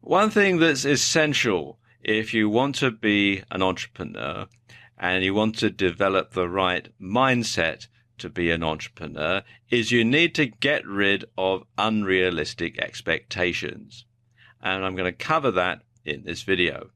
One thing that's essential if you want to be an entrepreneur and you want to develop the right mindset to be an entrepreneur is you need to get rid of unrealistic expectations. And I'm going to cover that in this video.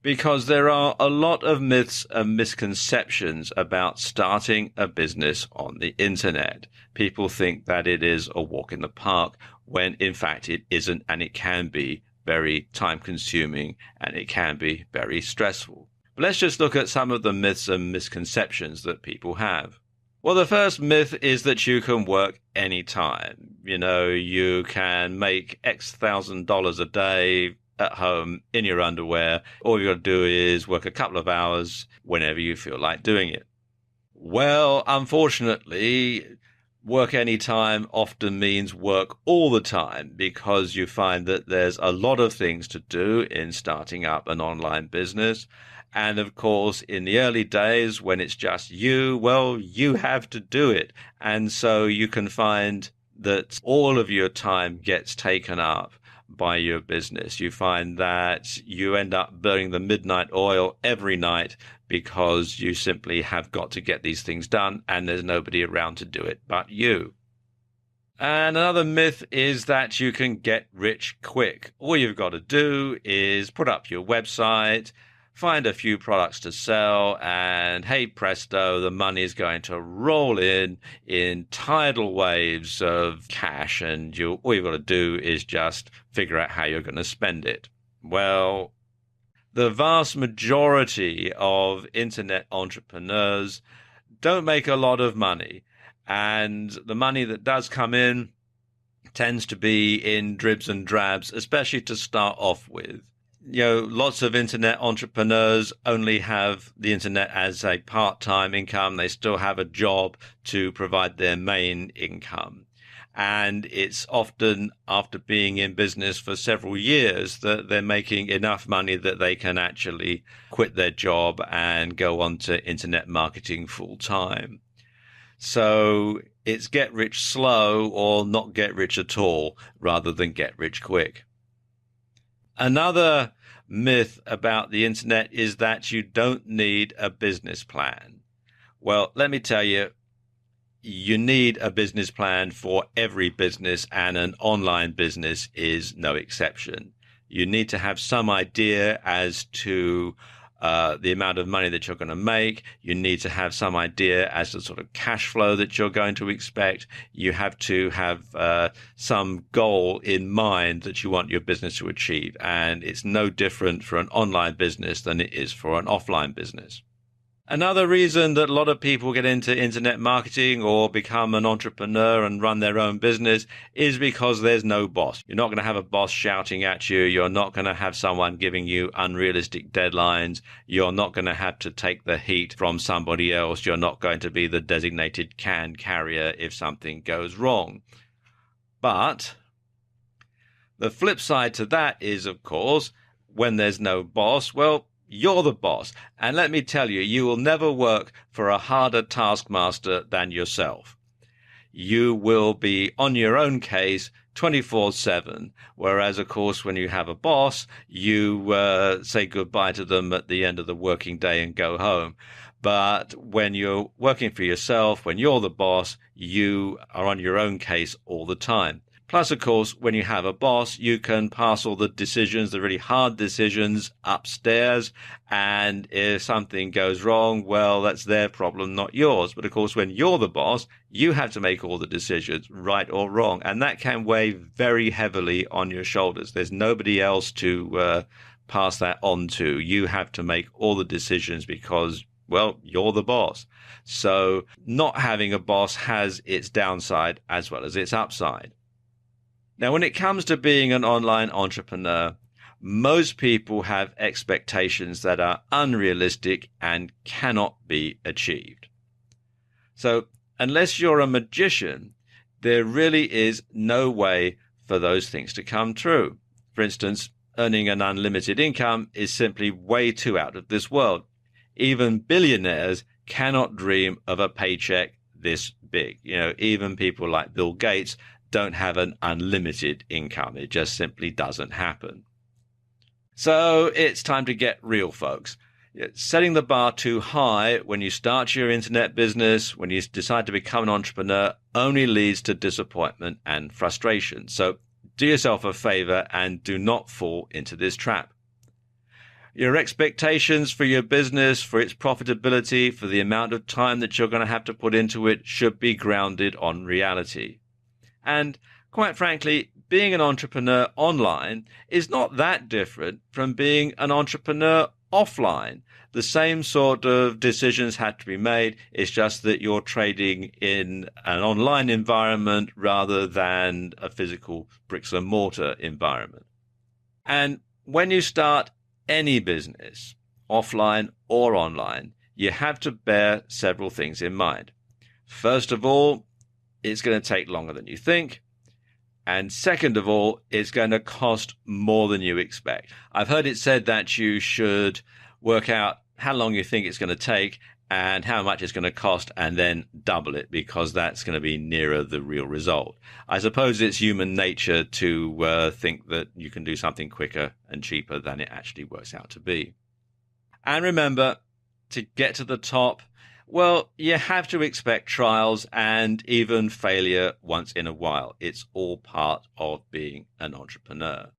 Because there are a lot of myths and misconceptions about starting a business on the internet. People think that it is a walk in the park when in fact it isn't, and it can be very time consuming and it can be very stressful. But let's just look at some of the myths and misconceptions that people have. Well, the first myth is that you can work anytime. You can make X $1,000s a day at home in your underwear. All you got to do is work a couple of hours whenever you feel like doing it. Well, unfortunately, work anytime often means work all the time, because you find that there's a lot of things to do in starting up an online business. And of course, in the early days when it's just you, well, you have to do it. And so you can find that all of your time gets taken up by your business. You find that you end up burning the midnight oil every night because you simply have got to get these things done and there's nobody around to do it but you. And another myth is that you can get rich quick. All you've got to do is put up your website, find a few products to sell, and hey presto, the money is going to roll in tidal waves of cash, and all you've got to do is just figure out how you're going to spend it. Well, the vast majority of internet entrepreneurs don't make a lot of money, and the money that does come in tends to be in dribs and drabs, especially to start off with. Lots of internet entrepreneurs only have the internet as a part-time income. They still have a job to provide their main income. And it's often after being in business for several years that they're making enough money that they can actually quit their job and go on to internet marketing full-time. So it's get rich slow or not get rich at all rather than get rich quick. Another myth about the internet is that you don't need a business plan. Well, let me tell you, you need a business plan for every business, and an online business is no exception. You need to have some idea as to the amount of money that you're going to make. You need to have some idea as to the sort of cash flow that you're going to expect. You have to have some goal in mind that you want your business to achieve. And it's no different for an online business than it is for an offline business. Another reason that a lot of people get into internet marketing or become an entrepreneur and run their own business is because there's no boss. You're not going to have a boss shouting at you. You're not going to have someone giving you unrealistic deadlines. You're not going to have to take the heat from somebody else. You're not going to be the designated can carrier if something goes wrong. But the flip side to that is, of course, when there's no boss, well, you're the boss. And let me tell you, you will never work for a harder taskmaster than yourself. You will be on your own case 24/7. Whereas, of course, when you have a boss, you say goodbye to them at the end of the working day and go home. But when you're working for yourself, when you're the boss, you are on your own case all the time. Plus, of course, when you have a boss, you can pass all the decisions, the really hard decisions, upstairs. And if something goes wrong, well, that's their problem, not yours. But of course, when you're the boss, you have to make all the decisions, right or wrong. And that can weigh very heavily on your shoulders. There's nobody else to pass that on to. You have to make all the decisions because, well, you're the boss. So not having a boss has its downside as well as its upside. Now, when it comes to being an online entrepreneur, most people have expectations that are unrealistic and cannot be achieved. So unless you're a magician, there really is no way for those things to come true. For instance, earning an unlimited income is simply way too out of this world. Even billionaires cannot dream of a paycheck this big. Even people like Bill Gates don't have an unlimited income. It just simply doesn't happen. So it's time to get real, folks. Setting the bar too high when you start your internet business, when you decide to become an entrepreneur, only leads to disappointment and frustration. So do yourself a favor and do not fall into this trap. Your expectations for your business, for its profitability, for the amount of time that you're going to have to put into it should be grounded on reality. And quite frankly, being an entrepreneur online is not that different from being an entrepreneur offline. The same sort of decisions had to be made. It's just that you're trading in an online environment rather than a physical bricks and mortar environment. And when you start any business, offline or online, you have to bear several things in mind. First of all, it's going to take longer than you think. And second of all, it's going to cost more than you expect. I've heard it said that you should work out how long you think it's going to take and how much it's going to cost and then double it, because that's going to be nearer the real result. I suppose it's human nature to think that you can do something quicker and cheaper than it actually works out to be. And remember, to get to the top, well, you have to expect trials and even failure once in a while. It's all part of being an entrepreneur.